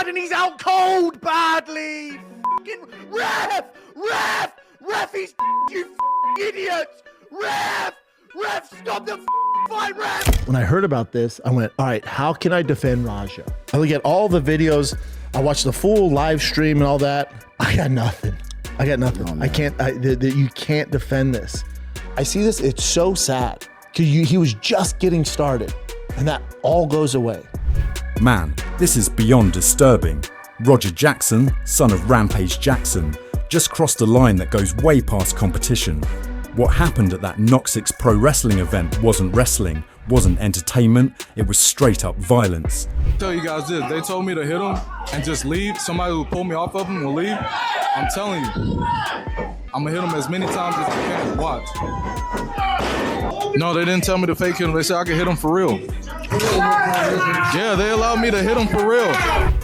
bad and he's out cold badly. Fucking ref, he's you idiots. Ref, stop the fight, ref. When I heard about this, I went, all right, how can I defend Raja? I look at all the videos. I watched the full live stream and all that. I got nothing. Oh, I can't, you can't defend this. I see this, it's so sad. Because he was just getting started and that all goes away. Man, this is beyond disturbing. Roger Jackson, son of Rampage Jackson, just crossed a line that goes way past competition. What happened at that Noxix Pro Wrestling event wasn't wrestling, wasn't entertainment, it was straight up violence. I'll tell you guys this, they told me to hit him and just leave. Somebody will pull me off of him will leave. I'm telling you, I'm gonna hit him as many times as I can. Watch. No, they didn't tell me to fake hit him. They said I could hit him for real. Yeah, they allowed me to hit him for real.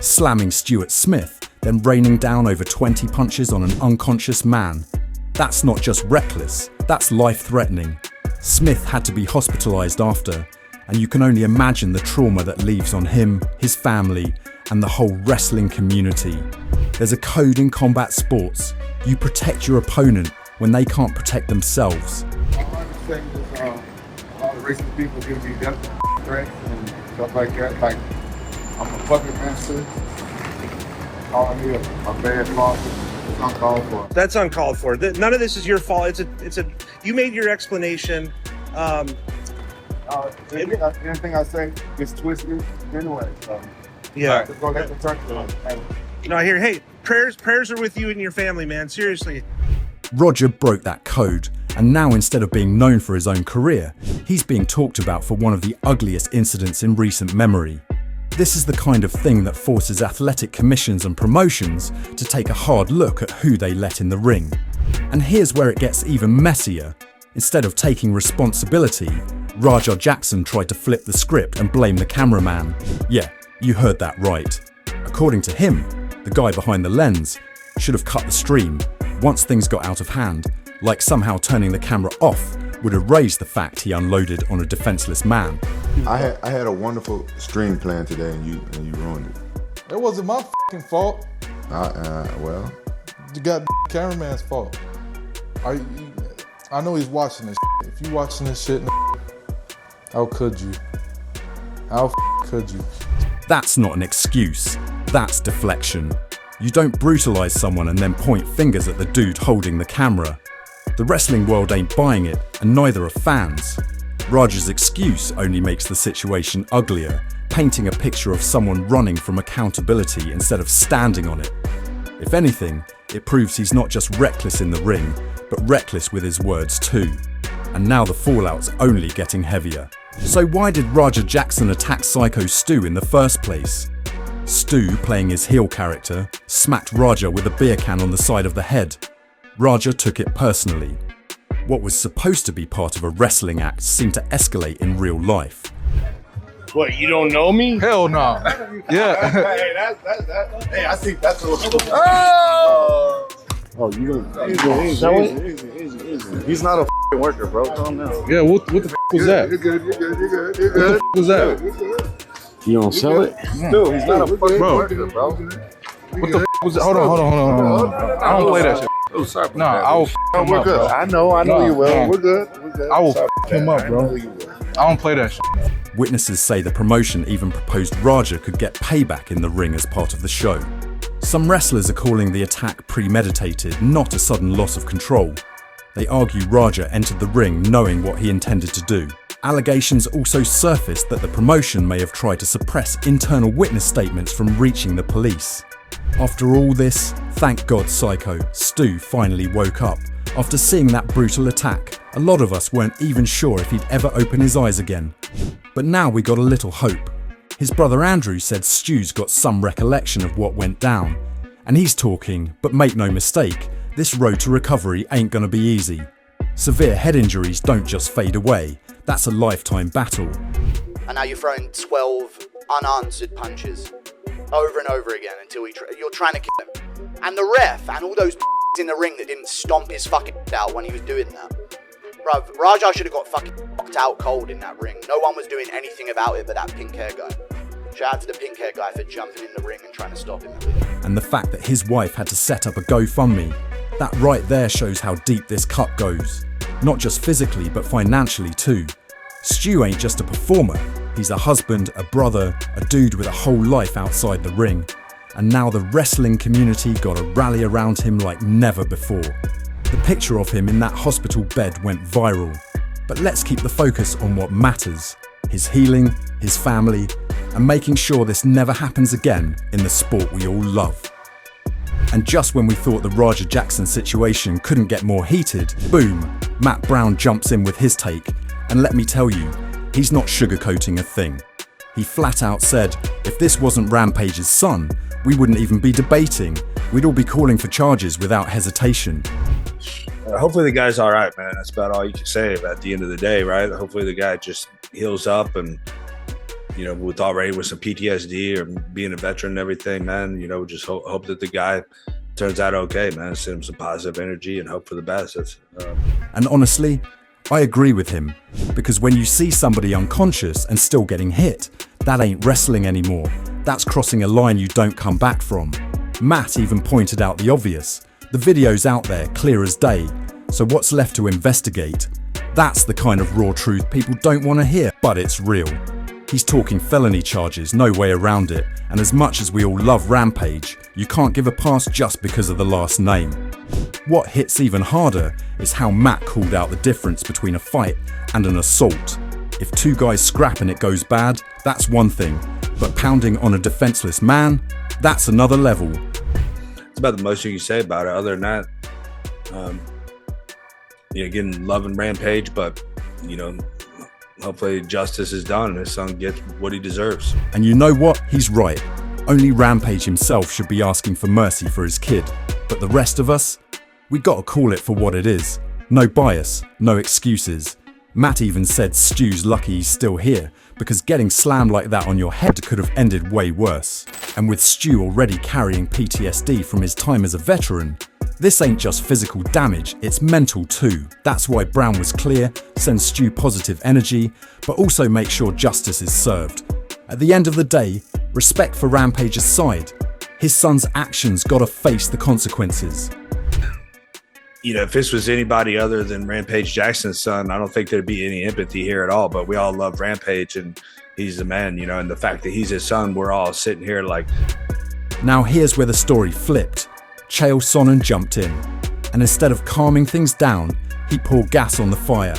Slamming Steuart Smith, then raining down over 20 punches on an unconscious man. That's not just reckless, that's life-threatening. Smith had to be hospitalized after, and you can only imagine the trauma that leaves on him, his family, and the whole wrestling community. There's a code in combat sports. You protect your opponent when they can't protect themselves. All I'm saying is all the racist people give me death threats and stuff like that. Like, I'm a puppet master. Calling me a bad father. It's uncalled for. That's uncalled for. None of this is your fault. You made your explanation. Anything I say gets twisted anyway. So. Yeah. Just go let the turkey run. No, I hear, hey, prayers are with you and your family, man. Seriously. Roger broke that code, and now instead of being known for his own career, he's being talked about for one of the ugliest incidents in recent memory. This is the kind of thing that forces athletic commissions and promotions to take a hard look at who they let in the ring. And here's where it gets even messier. Instead of taking responsibility, Raja Jackson tried to flip the script and blame the cameraman. Yeah, you heard that right. According to him, the guy behind the lens should have cut the stream once things got out of hand, like somehow turning the camera off would erase the fact he unloaded on a defenseless man. I had a wonderful stream plan today and you ruined it. It wasn't my fucking fault. Well. You got cameraman's fault. I know he's watching this shit. If you watching this shit, how could you? How could you? That's not an excuse. That's deflection. You don't brutalize someone and then point fingers at the dude holding the camera. The wrestling world ain't buying it, and neither are fans. Raja's excuse only makes the situation uglier, painting a picture of someone running from accountability instead of standing on it. If anything, it proves he's not just reckless in the ring, but reckless with his words too. And now the fallout's only getting heavier. So why did Raja Jackson attack Syko Stu in the first place? Stu, playing his heel character, smacked Raja with a beer can on the side of the head. Raja took it personally. What was supposed to be part of a wrestling act seemed to escalate in real life. What, you don't know me? Hell no. Yeah. Hey, I think that's a little. Oh, you don't. Easy. He's not a f***ing worker, bro. Calm down. Yeah, what the f*** was that? You're good. What the f*** was that? You don't sell it? Dude, he's not a fucking Bro. worker, bro. What the f*** was that? Hold on. I don't play that shit. Oh, sorry. Nah, I will f*** him We're up, good. bro. I know you will. No. We're good. I will f*** him up, bro. I don't play that shit. Witnesses say the promotion even proposed Raja could get payback in the ring as part of the show. Some wrestlers are calling the attack premeditated, not a sudden loss of control. They argue Raja entered the ring knowing what he intended to do. Allegations also surfaced that the promotion may have tried to suppress internal witness statements from reaching the police. After all this, thank God Syko Stu finally woke up. After seeing that brutal attack, a lot of us weren't even sure if he'd ever open his eyes again. But now we got a little hope. His brother Andrew said Stu's got some recollection of what went down. And he's talking, but make no mistake, this road to recovery ain't gonna be easy. Severe head injuries don't just fade away, that's a lifetime battle. And now you're throwing 12 unanswered punches over and over again until you're trying to kill him. And the ref and all those in the ring that didn't stomp his fucking out when he was doing that. Bruv, Raja should have got fucking knocked out cold in that ring. No one was doing anything about it but that pink hair guy. Shout out to the pink hair guy for jumping in the ring and trying to stop him. And the fact that his wife had to set up a GoFundMe, that right there shows how deep this cut goes. Not just physically, but financially too. Stu ain't just a performer. He's a husband, a brother, a dude with a whole life outside the ring. And now the wrestling community got a rally around him like never before. The picture of him in that hospital bed went viral. But let's keep the focus on what matters. His healing, his family, and making sure this never happens again in the sport we all love. And just when we thought the Rampage Jackson situation couldn't get more heated, boom, Matt Brown jumps in with his take. And let me tell you, he's not sugarcoating a thing. He flat out said, if this wasn't Rampage's son, we wouldn't even be debating. We'd all be calling for charges without hesitation. Hopefully the guy's all right, man. That's about all you can say at the end of the day, right? Hopefully the guy just heals up and, with some PTSD or being a veteran and everything, man, just hope that the guy turns out okay, man. Send him some positive energy and hope for the best. And honestly, I agree with him, because when you see somebody unconscious and still getting hit, that ain't wrestling anymore. That's crossing a line you don't come back from. Matt even pointed out the obvious. The video's out there, clear as day. So what's left to investigate? That's the kind of raw truth people don't want to hear, but it's real. He's talking felony charges, no way around it. And as much as we all love Rampage, you can't give a pass just because of the last name. What hits even harder is how Matt called out the difference between a fight and an assault. If two guys scrap and it goes bad, that's one thing. But pounding on a defenseless man, that's another level. It's about the most you can say about it. Other than that, again, loving Rampage, but hopefully justice is done and his son gets what he deserves. And you know what? He's right. Only Rampage himself should be asking for mercy for his kid. But the rest of us, we gotta call it for what it is. No bias, no excuses. Matt even said Stu's lucky he's still here, because getting slammed like that on your head could have ended way worse. And with Stu already carrying PTSD from his time as a veteran, this ain't just physical damage, it's mental too. That's why Brown was clear, send Stu positive energy, but also make sure justice is served. At the end of the day, respect for Rampage's side. His son's actions gotta face the consequences. If this was anybody other than Rampage Jackson's son, I don't think there'd be any empathy here at all. But we all love Rampage and he's the man, and the fact that he's his son, we're all sitting here like. Now here's where the story flipped. Chael Sonnen jumped in, and instead of calming things down, he poured gas on the fire.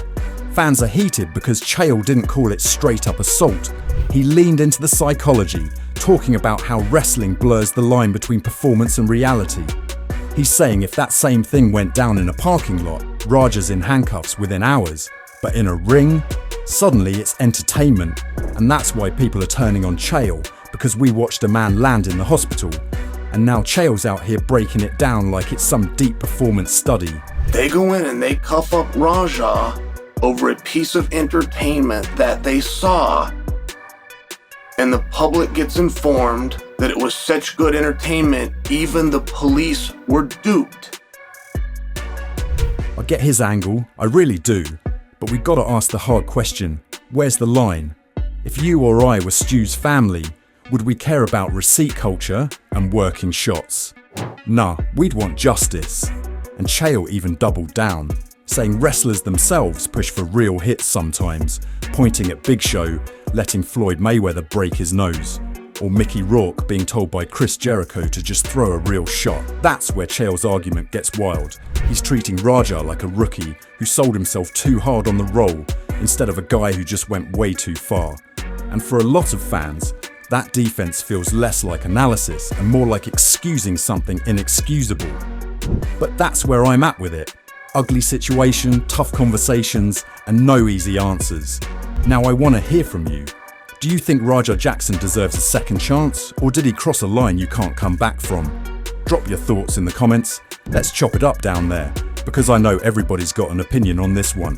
Fans are heated because Chael didn't call it straight up assault. He leaned into the psychology, talking about how wrestling blurs the line between performance and reality. He's saying if that same thing went down in a parking lot, Raja's in handcuffs within hours, but in a ring, suddenly it's entertainment. And that's why people are turning on Chael, because we watched a man land in the hospital. And now Chael's out here breaking it down like it's some deep performance study. They go in and they cuff up Raja over a piece of entertainment that they saw. And the public gets informed that it was such good entertainment, even the police were duped. I get his angle, I really do. But we gotta ask the hard question, where's the line? If you or I were Stu's family, would we care about receipt culture and working shots? Nah, we'd want justice. And Chael even doubled down, saying wrestlers themselves push for real hits sometimes, pointing at Big Show, letting Floyd Mayweather break his nose, or Mickey Rourke being told by Chris Jericho to just throw a real shot. That's where Chael's argument gets wild. He's treating Raja like a rookie who sold himself too hard on the roll instead of a guy who just went way too far. And for a lot of fans, that defense feels less like analysis and more like excusing something inexcusable. But that's where I'm at with it. Ugly situation, tough conversations, and no easy answers. Now I want to hear from you. Do you think Rampage Jackson deserves a second chance, or did he cross a line you can't come back from? Drop your thoughts in the comments. Let's chop it up down there, because I know everybody's got an opinion on this one.